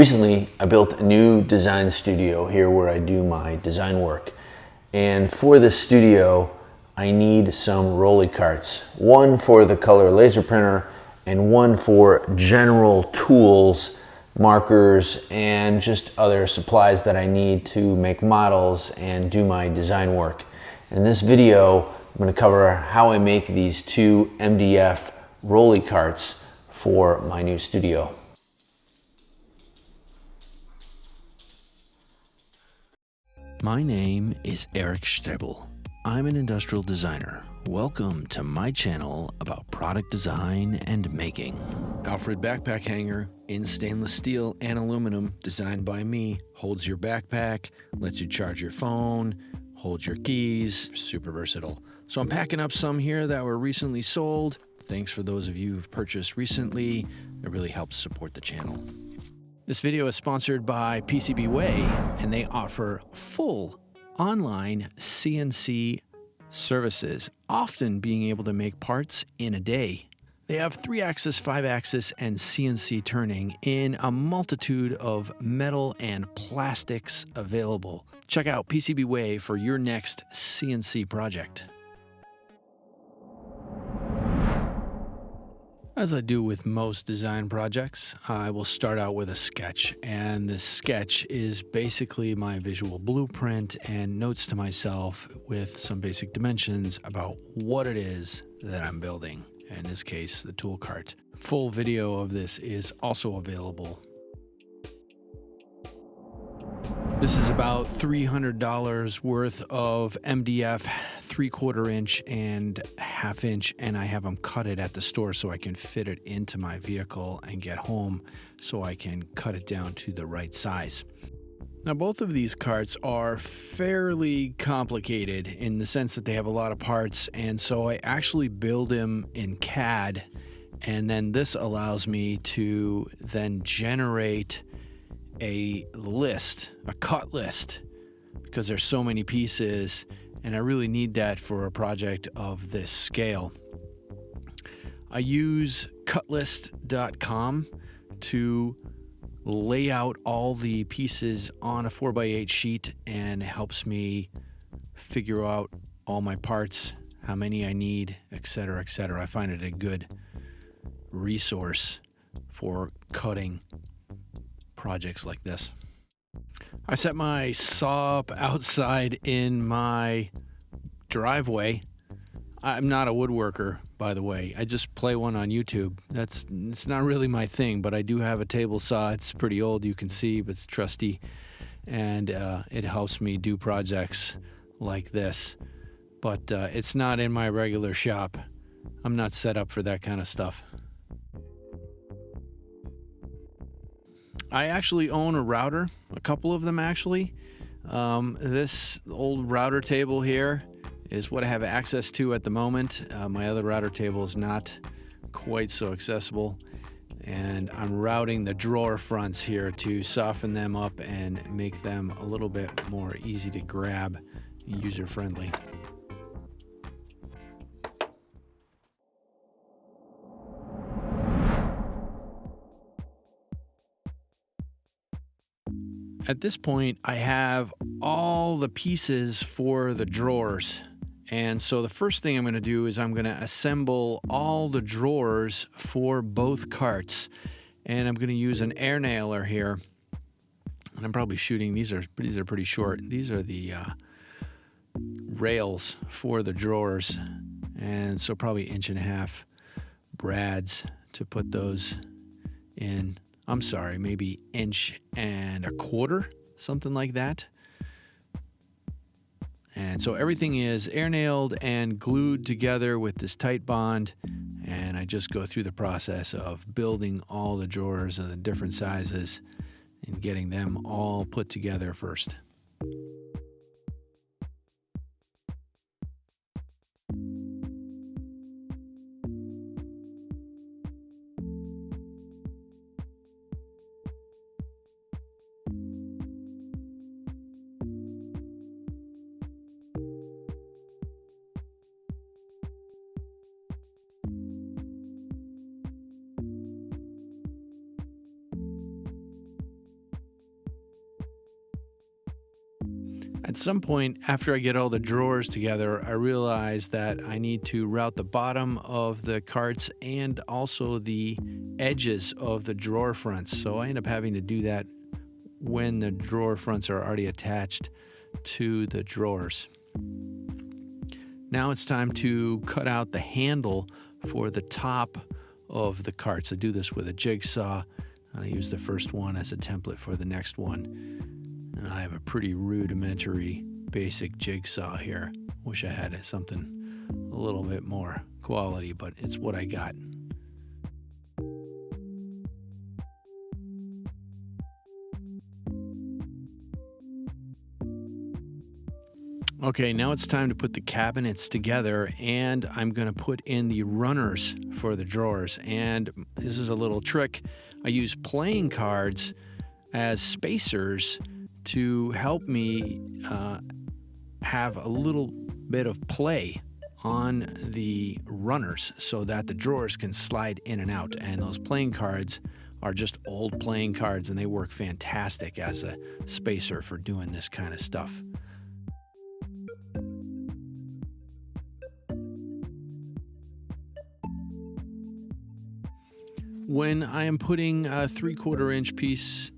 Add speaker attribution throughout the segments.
Speaker 1: Recently, I built a new design studio here where I do my design work. And for this studio, I need some rolly carts. One for the color laser printer and one for general tools, markers, and just other supplies that I need to make models and do my design work. In this video, I'm going to cover how I make these two MDF rolly carts for my new studio.
Speaker 2: My name is Eric Strebel. I'm an industrial designer. Welcome to my channel about product design and making. Alfred backpack hanger in stainless steel and aluminum, designed by me, holds your backpack, lets you charge your phone, holds your keys, super versatile. So I'm packing up some here that were recently sold. Thanks for those of you who've purchased recently. It really helps support the channel. This video is sponsored by PCBWay, and they offer full online CNC services, often being able to make parts in a day. They have 3-axis, 5-axis, and CNC turning in a multitude of metal and plastics available. Check out PCBWay for your next CNC project. As I do with most design projects, I will start out with a sketch, and this sketch is basically my visual blueprint and notes to myself with some basic dimensions about what it is that I'm building, in this case, the tool cart. Full video of this is also available. This is about $300 worth of MDF, 3/4 inch and 1/2 inch, and I have them cut it at the store so I can fit it into my vehicle and get home so I can cut it down to the right size. Now, both of these carts are fairly complicated in the sense that they have a lot of parts, and so I actually build them in CAD, and then this allows me to then generate a list, a cut list, because there's so many pieces, and I really need that for a project of this scale. I use cutlist.com to lay out all the pieces on a 4x8 sheet, and it helps me figure out all my parts, how many I need, etc., etc. I find it a good resource for cutting projects like this. I set my saw up outside in my driveway. I'm not a woodworker, by the way. I just play one on YouTube. It's not really my thing, but I do have a table saw. It's pretty old, you can see, but it's trusty, and it helps me do projects like this. But it's not in my regular shop. I'm not set up for that kind of stuff. I actually own a router, a couple of them actually. This old router table here is what I have access to at the moment. My other router table is not quite so accessible, and I'm routing the drawer fronts here to soften them up and make them a little bit more easy to grab, user-friendly. At this point, I have all the pieces for the drawers. And so the first thing I'm going to do is I'm going to assemble all the drawers for both carts. And I'm going to use an air nailer here. And I'm probably shooting, these are pretty short. These are the rails for the drawers. And so probably 1.5 brads to put those in. I'm sorry, maybe 1.25 inches, something like that. And so everything is air nailed and glued together with this tight bond. And I just go through the process of building all the drawers of the different sizes and getting them all put together first. At some point after I get all the drawers together, I realize that I need to route the bottom of the carts and also the edges of the drawer fronts. So I end up having to do that when the drawer fronts are already attached to the drawers. Now it's time to cut out the handle for the top of the carts. I do this with a jigsaw, and I use the first one as a template for the next one. And I have a pretty rudimentary basic jigsaw here. Wish I had something a little bit more quality, but it's what I got. Okay, now it's time to put the cabinets together, and I'm going to put in the runners for the drawers. And this is a little trick. I use playing cards as spacers to help me have a little bit of play on the runners so that the drawers can slide in and out. And those playing cards are just old playing cards, and they work fantastic as a spacer for doing this kind of stuff. When I am putting a 3/4 inch piece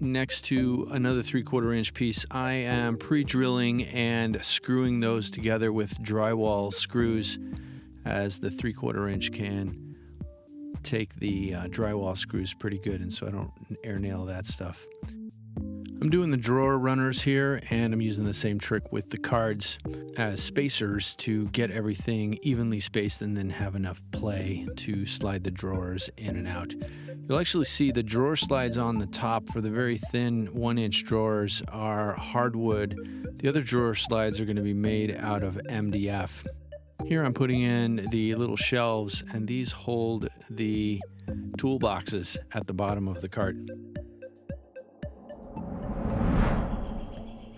Speaker 2: next to another 3/4 inch piece, I am pre-drilling and screwing those together with drywall screws, as the 3/4 inch can take the drywall screws pretty good, and so I don't air nail that stuff. I'm doing the drawer runners here, and I'm using the same trick with the cards as spacers to get everything evenly spaced and then have enough play to slide the drawers in and out. You'll actually see the drawer slides on the top for the very thin 1-inch drawers are hardwood. The other drawer slides are going to be made out of MDF. Here I'm putting in the little shelves, and these hold the toolboxes at the bottom of the cart.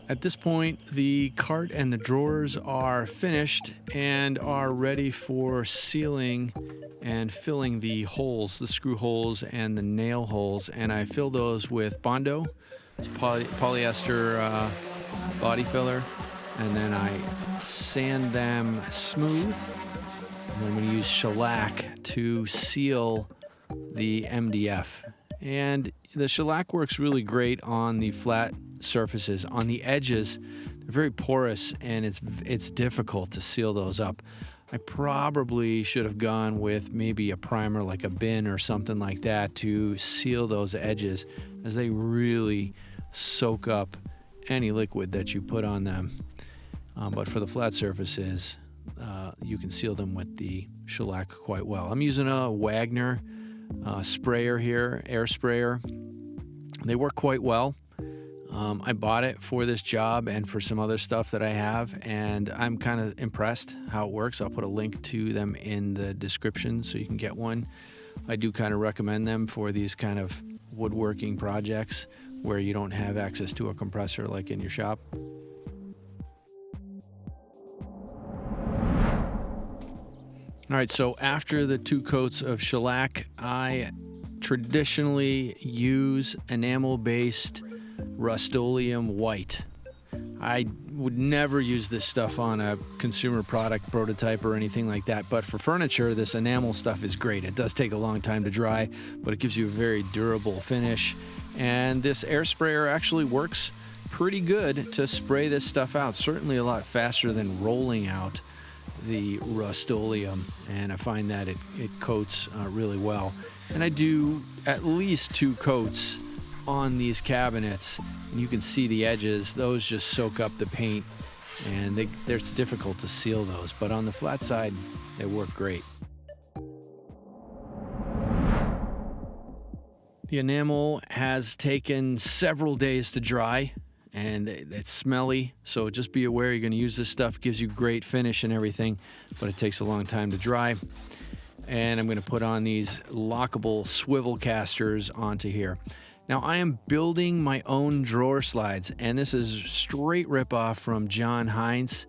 Speaker 2: At this point, the cart and the drawers are finished and are ready for sealing and filling the holes, the screw holes and the nail holes. And I fill those with Bondo, it's polyester body filler, and then I sand them smooth. And I'm going to use shellac to seal the MDF. And the shellac works really great on the flat surfaces. On the edges, they're very porous, and it's difficult to seal those up. I probably should have gone with maybe a primer like a bin or something like that to seal those edges, as they really soak up any liquid that you put on them. But for the flat surfaces, you can seal them with the shellac quite well. I'm using a Wagner sprayer here, air sprayer. They work quite well. I bought it for this job and for some other stuff that I have, and I'm kind of impressed how it works. I'll put a link to them in the description so you can get one. I do kind of recommend them for these kind of woodworking projects where you don't have access to a compressor like in your shop. All right, so after the 2 coats of shellac, I traditionally use enamel-based Rust-Oleum white. I would never use this stuff on a consumer product prototype or anything like that, but for furniture, this enamel stuff is great. It does take a long time to dry, but it gives you a very durable finish. And this air sprayer actually works pretty good to spray this stuff out, certainly a lot faster than rolling out the Rust-Oleum, and I find that it coats really well. And I do at least 2 coats on these cabinets, and you can see the edges. Those just soak up the paint, and it's difficult to seal those, but on the flat side they work great. The enamel has taken several days to dry, and it's smelly, so just be aware you're going to use this stuff. It gives you great finish and everything, but it takes a long time to dry. And I'm going to put on these lockable swivel casters onto here. Now I am building my own drawer slides, and this is straight ripoff from John Hines,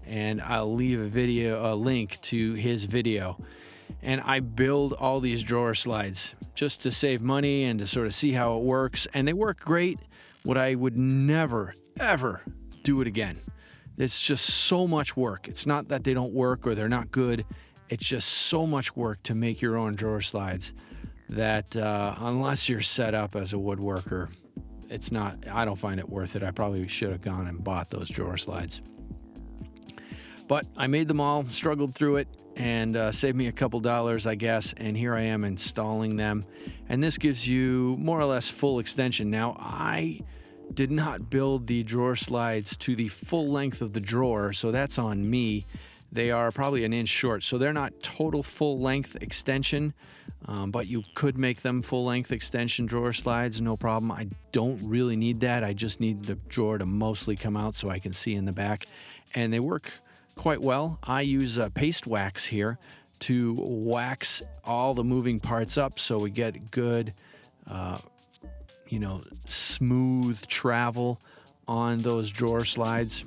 Speaker 2: and I'll leave a link to his video. And I build all these drawer slides just to save money and to sort of see how it works, and they work great. What I would never, ever do it again. It's just so much work. It's not that they don't work or they're not good. It's just so much work to make your own drawer slides that unless you're set up as a woodworker, it's not, I don't find it worth it. I probably should have gone and bought those drawer slides. But I made them all, struggled through it, and saved me a couple dollars, I guess, and here I am installing them. And this gives you more or less full extension. Now, I did not build the drawer slides to the full length of the drawer, so that's on me. They are probably an inch short, so they're not total full length extension, but you could make them full length extension drawer slides, no problem. I don't really need that. I just need the drawer to mostly come out so I can see in the back, and they work quite well. I use paste wax here to wax all the moving parts up so we get good smooth travel on those drawer slides,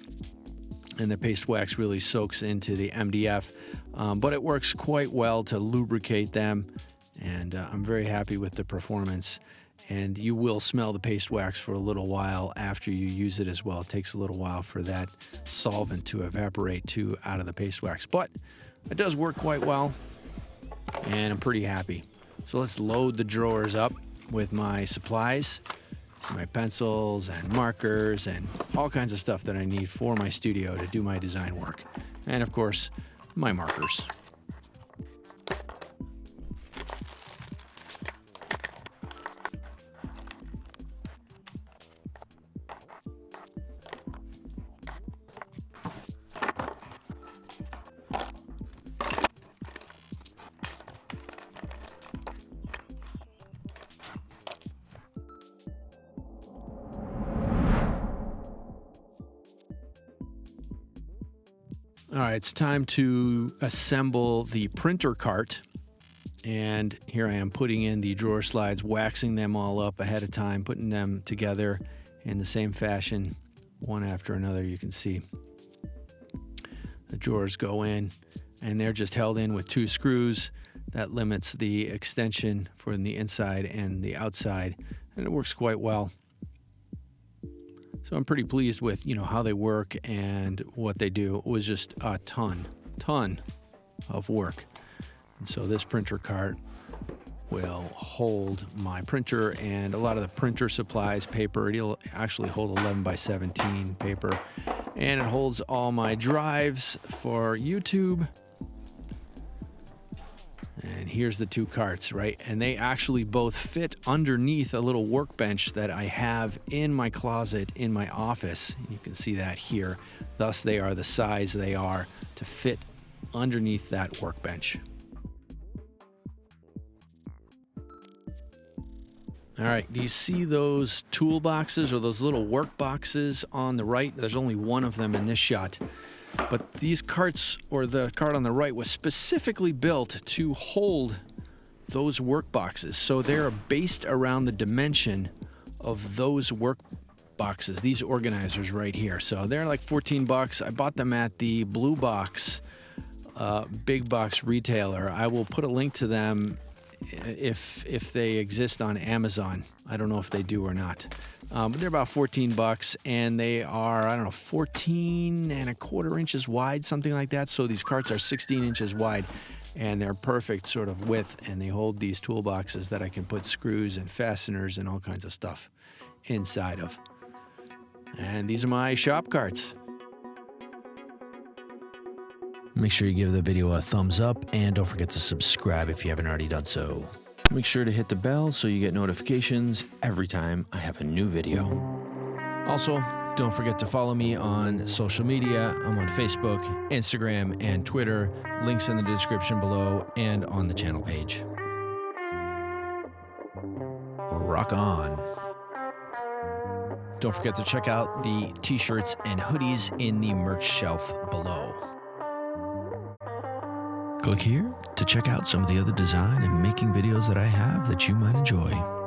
Speaker 2: and the paste wax really soaks into the MDF, but it works quite well to lubricate them, and I'm very happy with the performance. And you will smell the paste wax for a little while after you use it as well. It takes a little while for that solvent to evaporate out of the paste wax, but it does work quite well, and I'm pretty happy. So let's load the drawers up with my supplies, my pencils and markers and all kinds of stuff that I need for my studio to do my design work. And of course, my markers. All right, it's time to assemble the printer cart. And here I am putting in the drawer slides, waxing them all up ahead of time, putting them together in the same fashion, one after another. You can see the drawers go in, and they're just held in with 2 screws. That limits the extension for the inside and the outside, and it works quite well. So I'm pretty pleased with, how they work and what they do. It was just a ton of work. And so this printer cart will hold my printer and a lot of the printer supplies, paper. It'll actually hold 11 by 17 paper. And it holds all my drives for YouTube. And here's the 2 carts, right? And they actually both fit underneath a little workbench that I have in my closet in my office. You can see that here. Thus, they are the size they are to fit underneath that workbench. All right, do you see those toolboxes or those little work boxes on the right? There's only one of them in this shot. But these carts, or the cart on the right, was specifically built to hold those work boxes. So they're based around the dimension of those work boxes, these organizers right here. So they're like $14. I bought them at the Blue Box, big box retailer. I will put a link to them if they exist on Amazon. I don't know if they do or not. But they're about $14, and they are, 14 and a quarter inches wide, something like that. So these carts are 16 inches wide, and they're perfect sort of width, and they hold these toolboxes that I can put screws and fasteners and all kinds of stuff inside of. And these are my shop carts. Make sure you give the video a thumbs up, and don't forget to subscribe if you haven't already done so. Make sure to hit the bell so you get notifications every time I have a new video. Also, don't forget to follow me on social media. I'm on Facebook, Instagram, and Twitter. Links in the description below and on the channel page. Rock on. Don't forget to check out the t-shirts and hoodies in the merch shelf below. Click here to check out some of the other design and making videos that I have that you might enjoy.